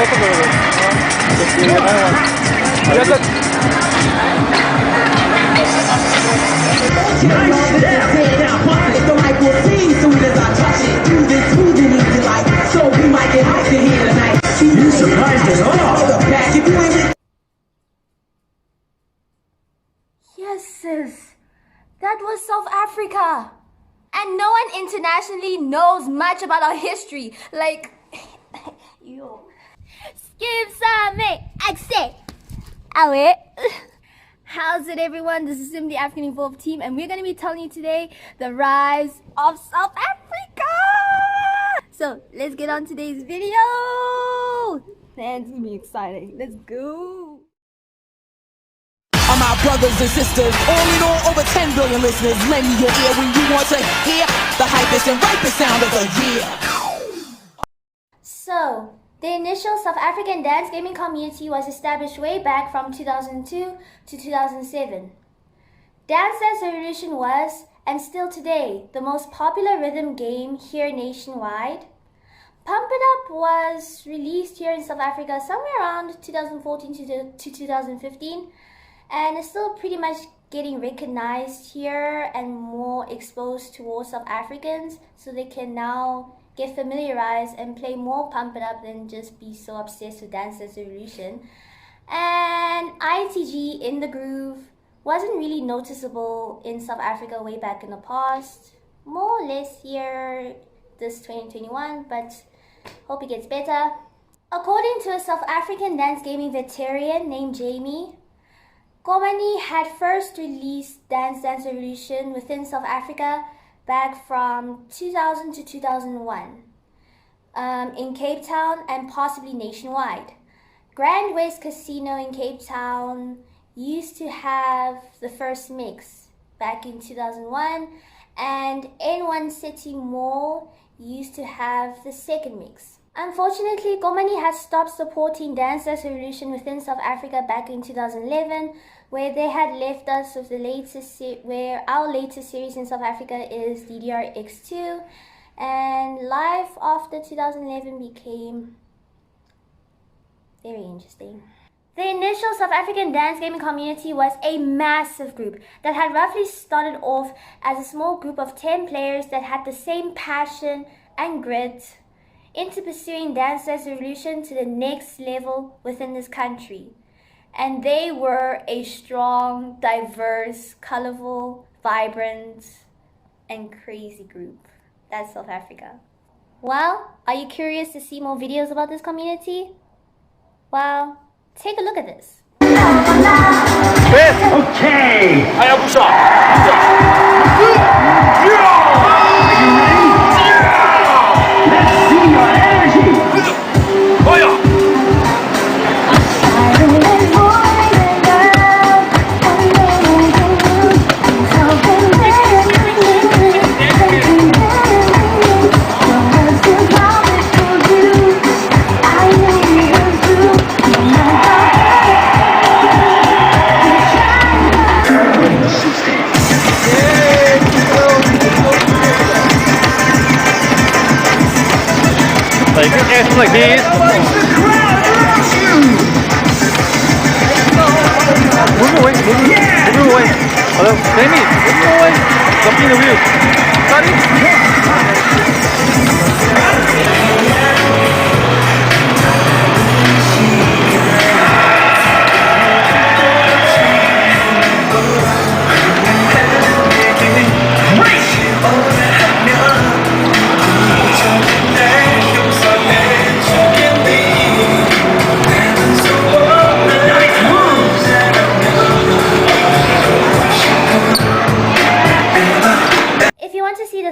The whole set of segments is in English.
섞어서 그래. 약간 You surprised us all. Yes, sis. That was South Africa. And no one internationally knows much about our history. Like, yo. Skip some accent. Away. How's it, everyone? This is Sim, the African Evolved team, and we're going to be telling you today the rise of South Africa. So, let's get on today's video. Man, it's going to be exciting. Let's go. All my brothers and sisters, all in all, over 10 billion listeners. Lend me your ear when you want to hear the hypest and ripest sound of the year. So, the initial South African dance gaming community was established way back from 2002 to 2007. Dance Dance Revolution was, and still today, the most popular rhythm game here nationwide. Pump It Up was released here in South Africa somewhere around 2014 to 2015. And it's still pretty much getting recognized here and more exposed towards South Africans, so they can now get familiarized and play more Pump It Up than just be so obsessed with Dance Dance Revolution. And ITG In The Groove wasn't really noticeable in South Africa way back in the past. More or less here this 2021, but hope it gets better. According to a South African dance gaming veteran named Jamie, Komani had first released Dance Dance Revolution within South Africa back from 2000 to 2001 in Cape Town and possibly nationwide. Grand West Casino in Cape Town used to have the first mix back in 2001, and N1 City Mall used to have the second mix. Unfortunately, Komani has stopped supporting Dance Dance Revolution within South Africa back in 2011, where they had left us with the latest, where our latest series in South Africa is DDRX2, and life after 2011 became very interesting. The initial South African dance gaming community was a massive group that had roughly started off as a small group of 10 players that had the same passion and grit into pursuing Dance Dance Revolution to the next level within this country. And they were a strong, diverse, colorful, vibrant, and crazy group. That's South Africa. Well, are you curious to see more videos about this community? Well, take a look at this. Okay. 하야부사. Let's see your energy. 뭐야? Like acting like this. Move away, move away. Hello, Sammy, move away. Something in the wheel.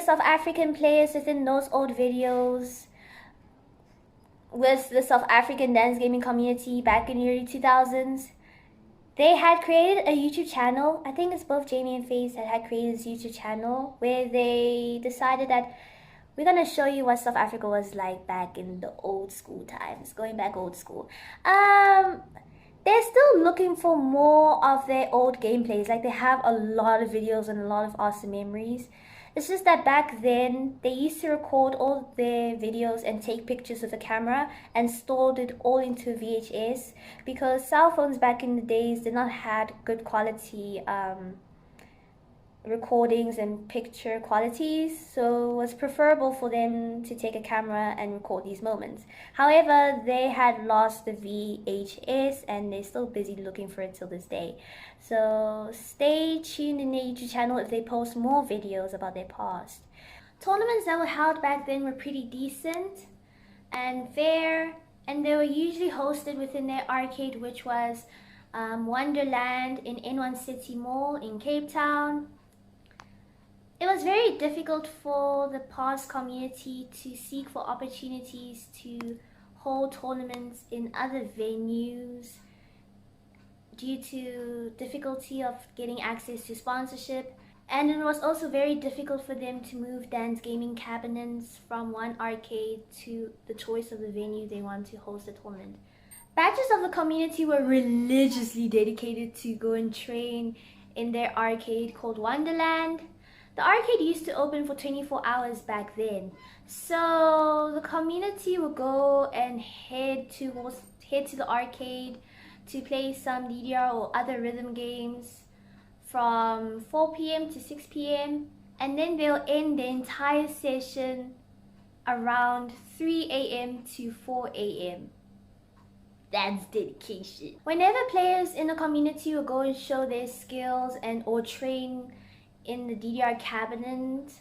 South African players within those old videos with the South African dance gaming community back in the early 2000s. They had created a YouTube channel. I think it's both Jamie and Faze that had created this YouTube channel where they decided that we're going to show you what South Africa was like back in the old school times, going back old school. They're still looking for more of their old gameplays. Like, they have a lot of videos and a lot of awesome memories. It's just that back then they used to record all their videos and take pictures with a camera and stored it all into VHS, because cell phones back in the days did not had good quality recordings and picture qualities, so it was preferable for them to take a camera and record these moments. However, they had lost the VHS and they're still busy looking for it till this day. So stay tuned in their YouTube channel if they post more videos about their past. Tournaments that were held back then were pretty decent and fair, and they were usually hosted within their arcade, which was Wonderland in N1 City Mall in Cape Town. It was very difficult for the past community to seek for opportunities to hold tournaments in other venues due to difficulty of getting access to sponsorship, and it was also very difficult for them to move dance gaming cabinets from one arcade to the choice of the venue they want to host the tournament. Batches of the community were religiously dedicated to go and train in their arcade called Wonderland. The arcade used to open for 24 hours back then, so the community would go and head to the arcade to play some DDR or other rhythm games from 4 p.m. to 6 p.m. and then they'll end the entire session around 3 a.m. to 4 a.m. That's dedication. Whenever players in the community will go and show their skills and or train in the DDR cabinet,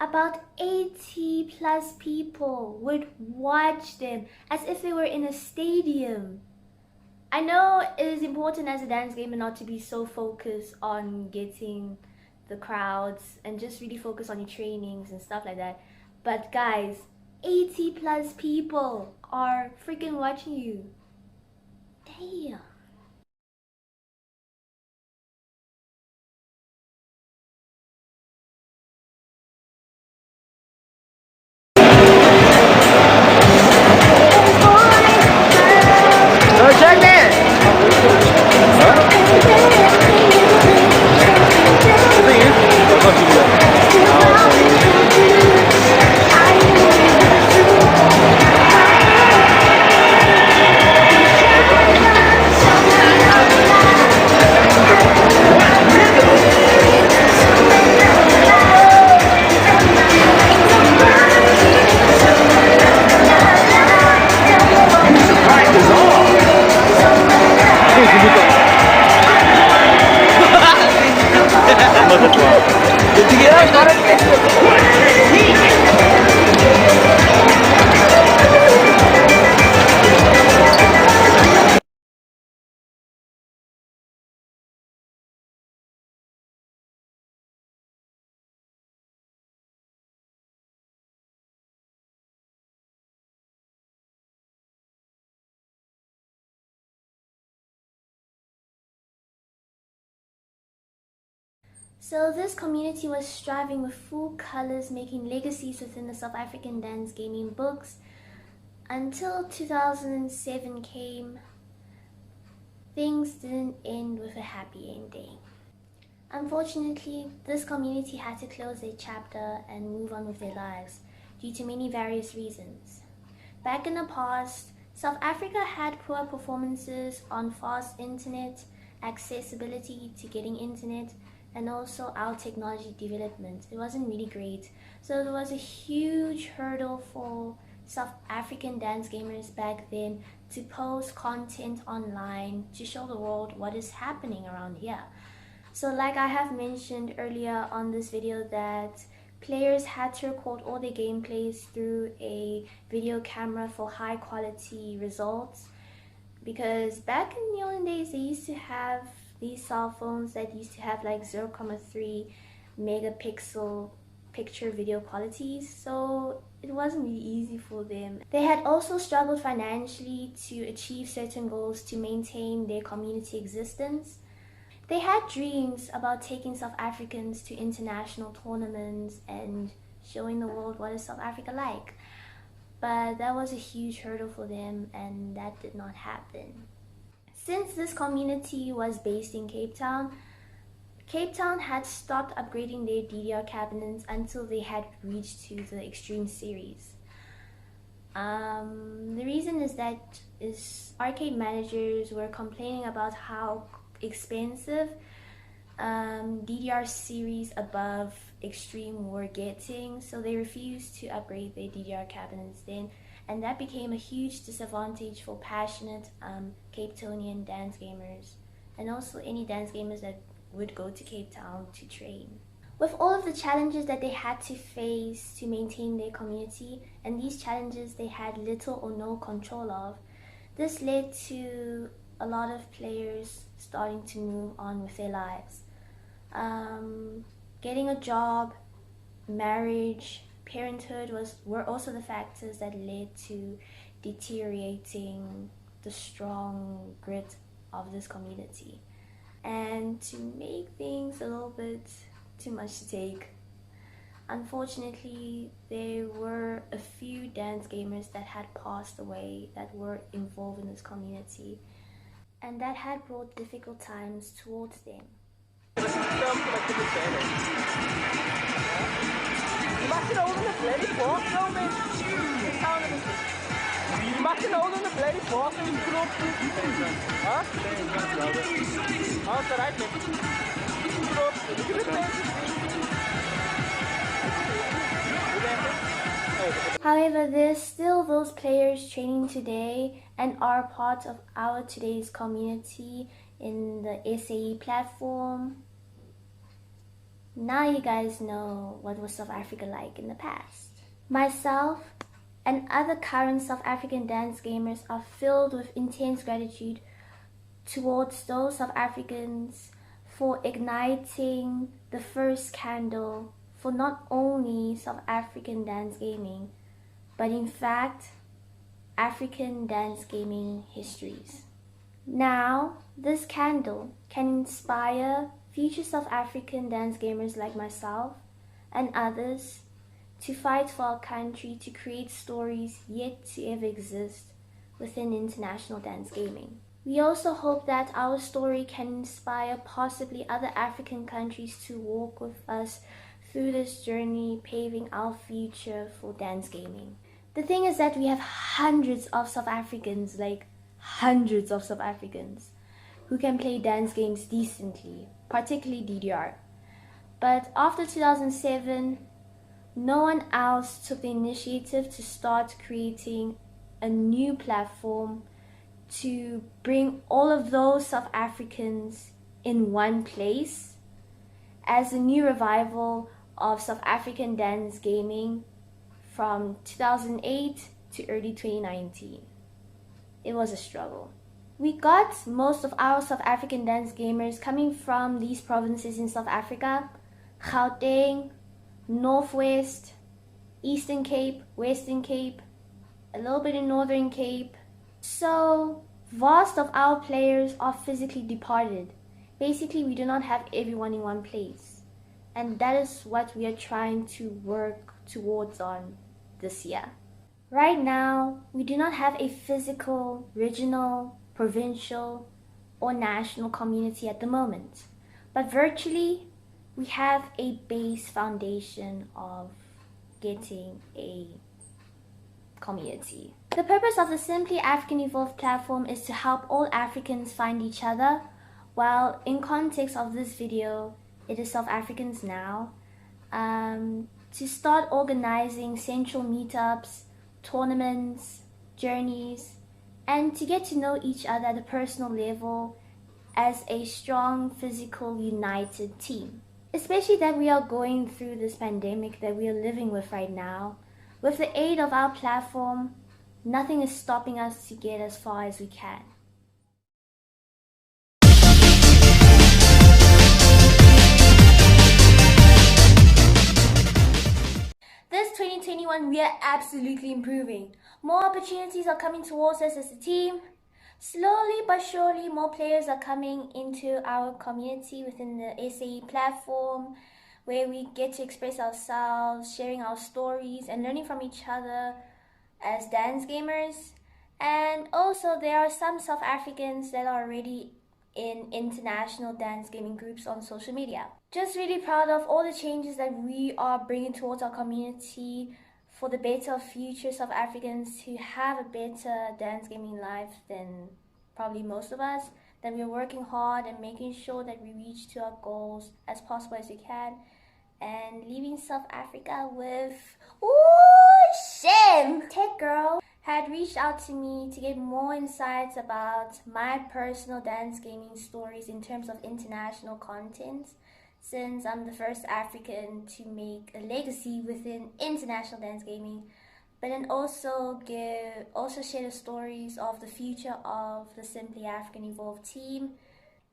about 80 plus people would watch them as if they were in a stadium. I know it is important as a dance gamer not to be so focused on getting the crowds and just really focus on your trainings and stuff like that, but guys, 80 plus people are freaking watching you. Damn. No, check it! Huh? The thing is, I'll talk to you So this community was striving with full colors, making legacies within the South African dance gaming books until 2007 came. Things didn't end with a happy ending. Unfortunately, this community had to close their chapter and move on with their lives due to many various reasons. Back in the past, South Africa had poor performances on fast internet, accessibility to getting internet, and also our technology development. It wasn't really great. So there was a huge hurdle for South African dance gamers back then to post content online to show the world what is happening around here. So like I have mentioned earlier on this video, that players had to record all their gameplays through a video camera for high quality results, because back in the olden days they used to have these cell phones that used to have like 0.3 megapixel picture video qualities, so it wasn't really easy for them. They had also struggled financially to achieve certain goals to maintain their community existence. They had dreams about taking South Africans to international tournaments and showing the world what is South Africa like, but that was a huge hurdle for them and that did not happen. Since this community was based in Cape Town, Cape Town had stopped upgrading their DDR cabinets until they had reached to the Extreme series. The reason is arcade managers were complaining about how expensive DDR series above Extreme were getting, so they refused to upgrade their DDR cabinets then, and that became a huge disadvantage for passionate Cape Townian dance gamers, and also any dance gamers that would go to Cape Town to train. With all of the challenges that they had to face to maintain their community, and these challenges they had little or no control of, this led to a lot of players starting to move on with their lives. Getting a job, marriage, parenthood were also the factors that led to deteriorating the strong grit of this community. And to make things a little bit too much to take, unfortunately, there were a few dance gamers that had passed away that were involved in this community, and that had brought difficult times towards them. However, there's still those players training today and are part of our today's community in the SAE platform. Now you guys know what was South Africa like in the past. Myself and other current South African dance gamers are filled with intense gratitude towards those South Africans for igniting the first candle for not only South African dance gaming, but in fact, African dance gaming histories. Now, this candle can inspire future South African dance gamers like myself and others to fight for our country, to create stories yet to ever exist within international dance gaming. We also hope that our story can inspire possibly other African countries to walk with us through this journey, paving our future for dance gaming. The thing is that we have hundreds of South Africans, like hundreds of South Africans, who can play dance games decently, particularly DDR. But after 2007, no one else took the initiative to start creating a new platform to bring all of those South Africans in one place as a new revival of South African dance gaming from 2008 to early 2019. It was a struggle. We got most of our South African dance gamers coming from these provinces in South Africa: Gauteng, Northwest, Eastern Cape, Western Cape, a little bit in Northern Cape. So vast of our players are physically departed. Basically, we do not have everyone in one place. And that is what we are trying to work towards on this year. Right now, we do not have a physical, regional, provincial, or national community at the moment. But virtually, we have a base foundation of getting a community. The purpose of the Simply African Evolved platform is to help all Africans find each other, while in context of this video, it is South Africans now, to start organizing central meetups, tournaments, journeys, and to get to know each other at a personal level as a strong, physical, united team. Especially that we are going through this pandemic that we are living with right now. With the aid of our platform, nothing is stopping us to get as far as we can. This 2021, we are absolutely improving. More opportunities are coming towards us as a team. Slowly but surely, more players are coming into our community within the SAE platform, where we get to express ourselves, sharing our stories, and learning from each other as dance gamers. And also, there are some South Africans that are already in international dance gaming groups on social media. Just really proud of all the changes that we are bringing towards our community for the better future South Africans to have a better dance gaming life than probably most of us. That we're working hard and making sure that we reach to our goals as possible as we can, and leaving South Africa with shame. Tech Girl had reached out to me to get more insights about my personal dance gaming stories in terms of international content, since I'm the first African to make a legacy within international dance gaming, but then also share the stories of the future of the Simply African Evolve team,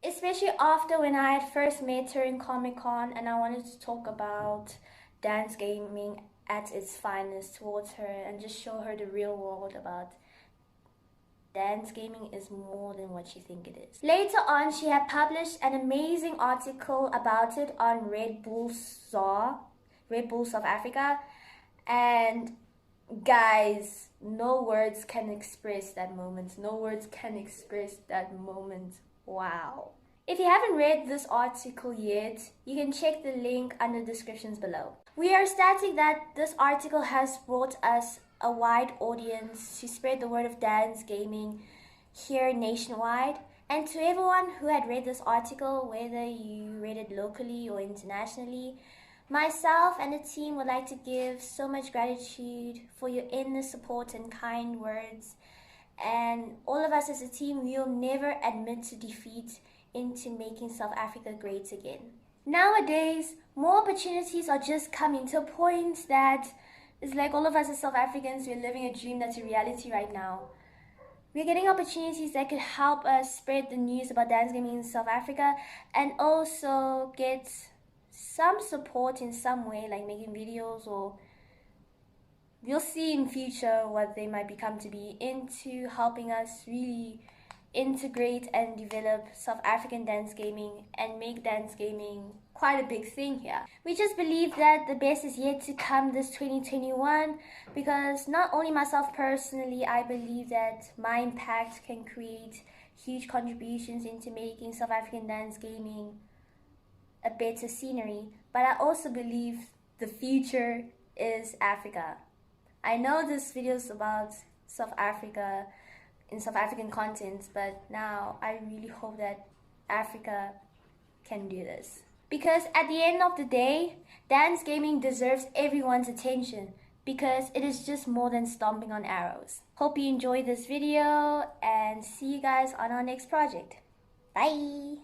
especially after when I had first met her in Comic-Con and I wanted to talk about dance gaming at its finest towards her and just show her the real world about dance gaming is more than what you think it is. Later on, she had published an amazing article about it on Red Bull South Africa, and guys, no words can express that moment. No words can express that moment. Wow. If you haven't read this article yet, you can check the link under the descriptions below. We are ecstatic that this article has brought us a wide audience to spread the word of dance gaming here nationwide. And to everyone who had read this article, whether you read it locally or internationally, myself and the team would like to give so much gratitude for your endless support and kind words. And all of us as a team, we will never admit to defeat into making South Africa great again. Nowadays, more opportunities are just coming to a point that it's like all of us as South Africans, we're living a dream that's a reality right now. We're getting opportunities that could help us spread the news about dance gaming in South Africa and also get some support in some way, like making videos, or we'll see in future what they might become to be, into helping us really integrate and develop South African dance gaming and make dance gaming quite a big thing here. We just believe that the best is yet to come this 2021, because not only myself personally, I believe that my impact can create huge contributions into making South African dance gaming a better scenery, but I also believe the future is Africa. I know this video is about South Africa in South African content, but now I really hope that Africa can do this. Because at the end of the day, dance gaming deserves everyone's attention, because it is just more than stomping on arrows. Hope you enjoyed this video and see you guys on our next project. Bye!